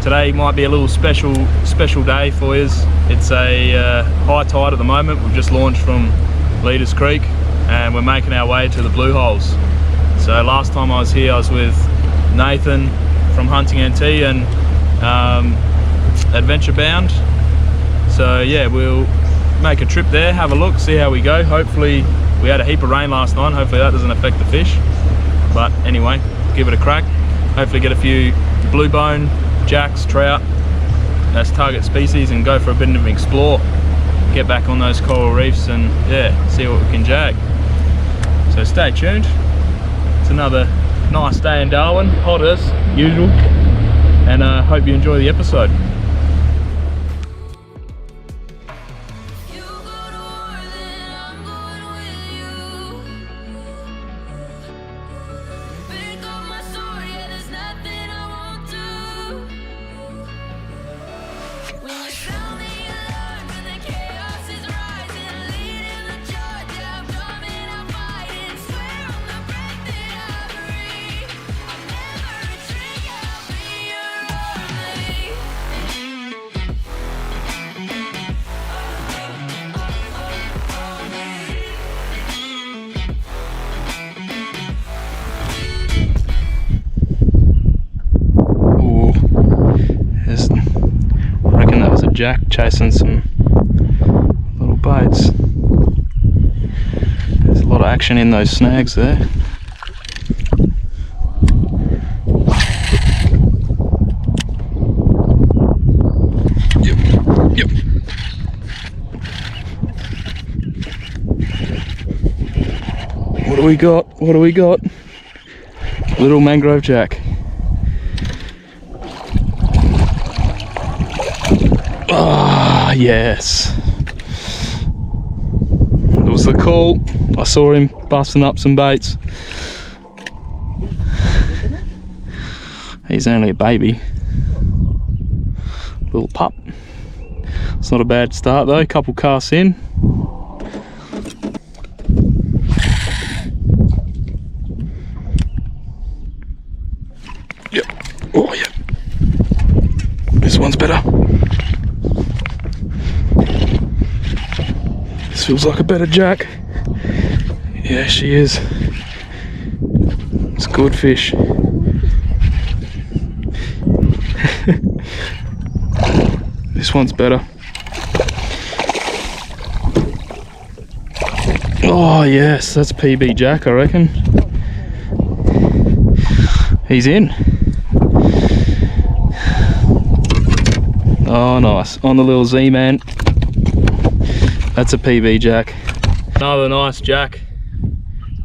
Today might be a little special day for you. It's a high tide at the moment. We've just launched from Leaders Creek and we're making our way to the Blue Holes. So last time I was here, I was with Nathan from Hunting NT and Adventure Bound. So yeah, we'll make a trip there, have a look, see how we go. Hopefully, we had a heap of rain last night. Hopefully that doesn't affect the fish. But anyway, give it a crack. Hopefully get a few blue bone, jacks, trout as target species and go for a bit of an explore. Get back on those coral reefs and yeah, see what we can jag. So stay tuned. It's another nice day in Darwin, hot as usual, and hope you enjoy the episode. Jack chasing some little baits. There's a lot of action in those snags there. Yep. What do we got? What do we got? Little mangrove jack. Ah, yes. It was the call. I saw him busting up some baits. He's only a baby. Little pup. It's not a bad start though, couple casts in. Yep. Oh, yep. This one's better. Feels like a better jack. Yeah, she is. It's good fish. This one's better. Oh yes, that's PB Jack, I reckon. He's in. Oh nice, on the little Z-man. That's a PB jack. Another nice jack.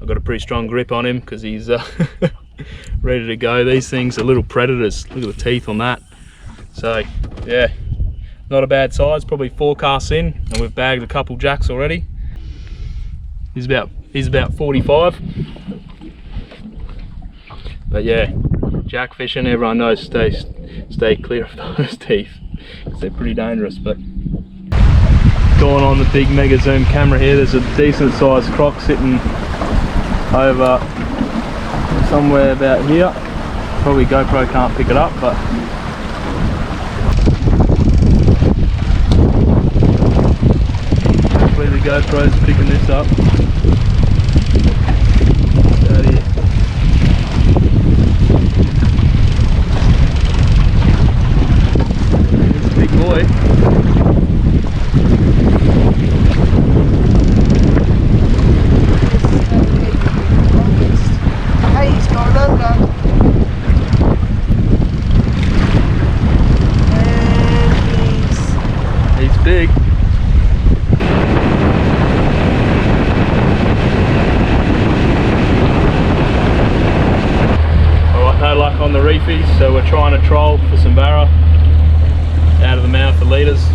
I've got a pretty strong grip on him because he's ready to go. These things are little predators. Look at the teeth on that. So yeah, not a bad size. Probably 4 casts in, and we've bagged a couple jacks already. He's about 45. But yeah, jack fishing. Everyone knows stay clear of those teeth because they're pretty dangerous. But going on the big mega zoom camera here, there's a decent sized croc sitting over somewhere about here. Probably GoPro can't pick it up, but hopefully the GoPro's picking this up. Out here. It's a big boy. Big. Alright, no luck on the reefies, so we're trying to troll for some barra out of the mouth of leaders.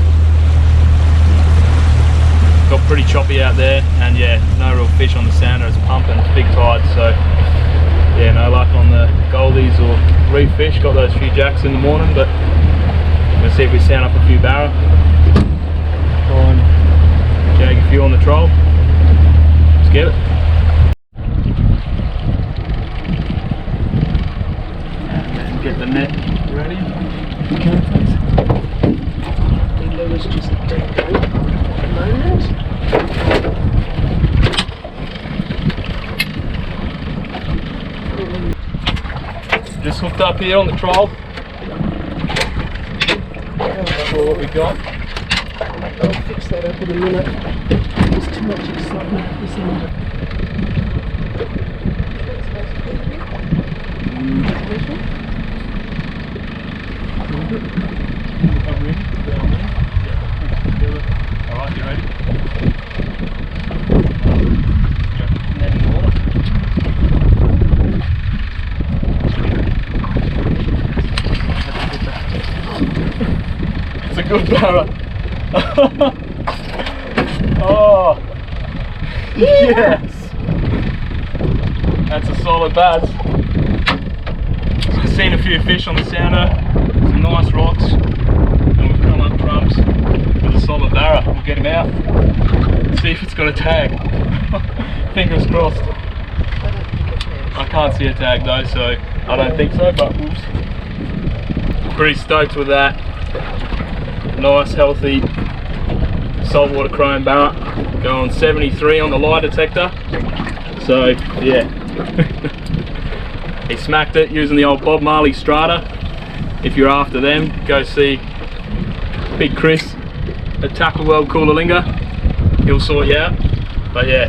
Got pretty choppy out there, and yeah, no real fish on the sounder. It's pumping, it's big tide, so yeah, no luck on the goldies or reef fish. Got those few jacks in the morning, but we'll see if we sound up a few barra. Try and jag a few on the troll. Let's get it. And get the net ready. Okay, thanks. The lure's just dangling at the moment. Just hooked up here on the troll. What we got. I'll fix that up in a minute. There's too much excitement at this end. Alright, you ready? It's a good barra. Oh, yes. That's a solid bass. I've seen a few fish on the sounder, some nice rocks, and we've come up trumps with a solid barra. We'll get him out, see if it's got a tag. Fingers crossed. I can't see a tag though, so I don't think so, but oops. Pretty stoked with that. Nice, healthy saltwater chrome barra, going 73 on the lie detector. So yeah, he smacked it using the old Bob Marley Strata. If you're after them, go see Big Chris at Tackle World Coolalinga. He'll sort you out. But yeah,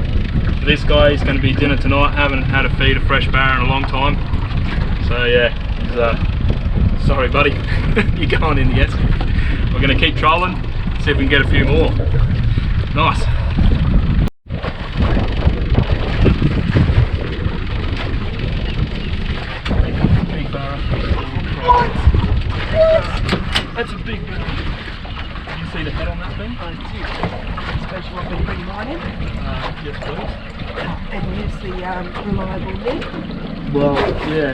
this guy is going to be dinner tonight. Haven't had a feed of fresh barra in a long time. So yeah, sorry buddy, you're going in yet. We're going to keep trolling, see if we can get a few more. Nice. Big barra. What? That's a big barra. Did you see the head on that thing? I did. Suppose you want me to bring mine in? Yes please. And use the reliable net? Well, yeah.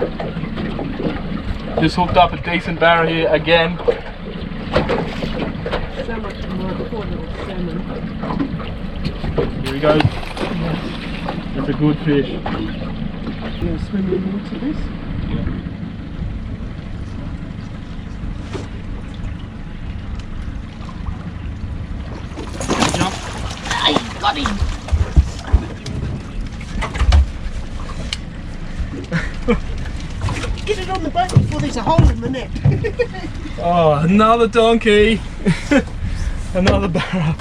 Just hooked up a decent barra here again. So much for my poor little salmon. Here we go. That's a good fish. You going to swim into this? Yeah. Jump. Hey, got him! Get it on the boat before there's a hole in the net. Oh, another donkey. Another barra.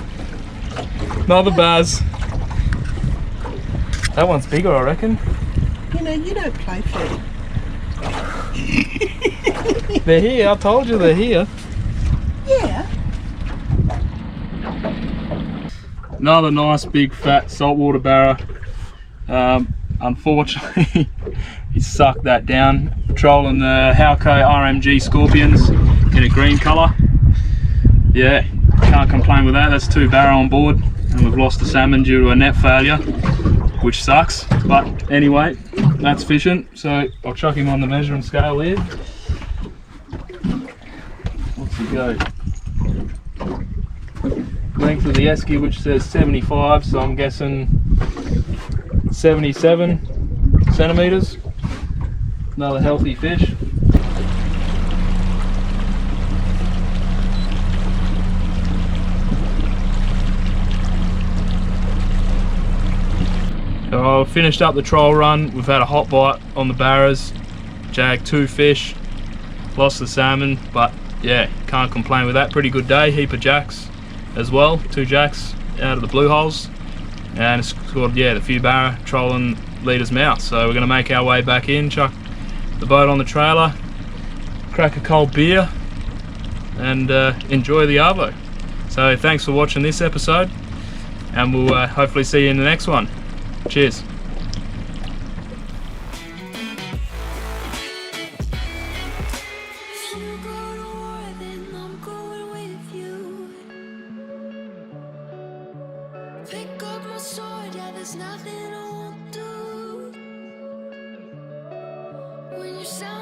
Another baz. That one's bigger, I reckon. You know, you don't play fair. They're here, I told you they're here. Yeah. Another nice big fat saltwater barra. Unfortunately, he sucked that down. Trolling the Halco RMG Scorpions in a green colour. Yeah, can't complain with that. That's 2 barra on board, and we've lost the salmon due to a net failure, which sucks. But anyway, that's fishing. So I'll chuck him on the measuring scale here. What's he go? Length of the esky, which says 75, so I'm guessing 77 centimeters. Another healthy fish. So I've finished up the trial run. We've had a hot bite on the barras, jagged 2 fish, lost the salmon, but yeah, can't complain with that. Pretty good day. Heap of jacks as well, 2 jacks out of the blue holes, and it's scored, yeah, the few barra trolling Leader's Mouth. So we're going to make our way back in, chuck the boat on the trailer, crack a cold beer, and enjoy the arvo. So thanks for watching this episode, and we'll hopefully see you in the next one. Cheers. Pick up my sword, yeah, there's nothing I won't do. When you sound